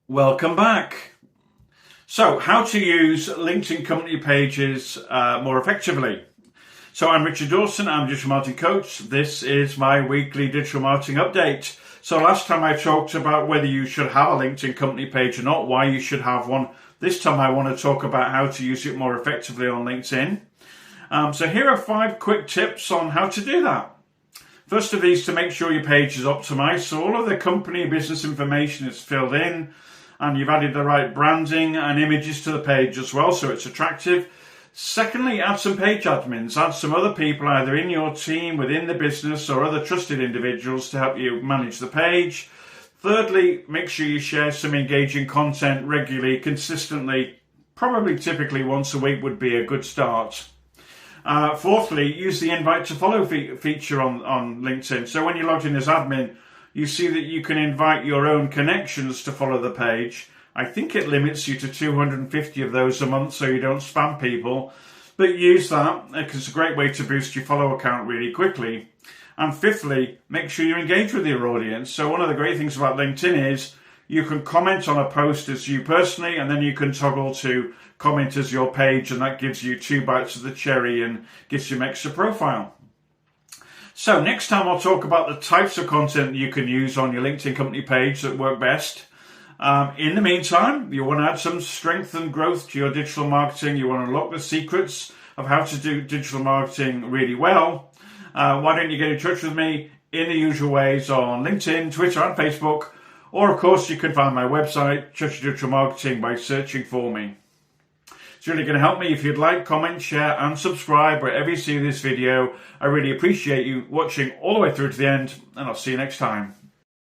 Welcome back. So, how to use LinkedIn company pages more effectively. So, I'm Richard Dawson, I'm a digital marketing coach. This is my weekly digital marketing update. So, last time I talked about whether you should have a LinkedIn company page or not, why you should have one. This time I want to talk about how to use it more effectively on LinkedIn. So, here are 5 quick tips on how to do that. First of these, to make sure your page is optimized, so all of the company business information is filled in, and you've added the right branding and images to the page as well, so it's attractive. Secondly, add some page admins, add some other people either in your team, within the business, or other trusted individuals to help you manage the page. Thirdly, make sure you share some engaging content regularly, consistently, probably typically once a week would be a good start. Fourthly, use the invite to follow feature on LinkedIn. So when you're logged in as admin, you see that you can invite your own connections to follow the page. I think it limits you to 250 of those a month so you don't spam people. But use that because it's a great way to boost your follow account really quickly. And fifthly, make sure you engage with your audience. So one of the great things about LinkedIn is you can comment on a post as you personally, and then you can toggle to comment as your page, and that gives you 2 bites of the cherry and gives you an extra profile. So next time I'll talk about the types of content you can use on your LinkedIn company page that work best. In the meantime, you want to add some strength and growth to your digital marketing. You want to unlock the secrets of how to do digital marketing really well. Why don't you get in touch with me in the usual ways on LinkedIn, Twitter and Facebook. Or, of course, you can find my website, Church of Digital Marketing, by searching for me. It's really going to help me if you'd like, comment, share, and subscribe wherever you see this video. I really appreciate you watching all the way through to the end, and I'll see you next time.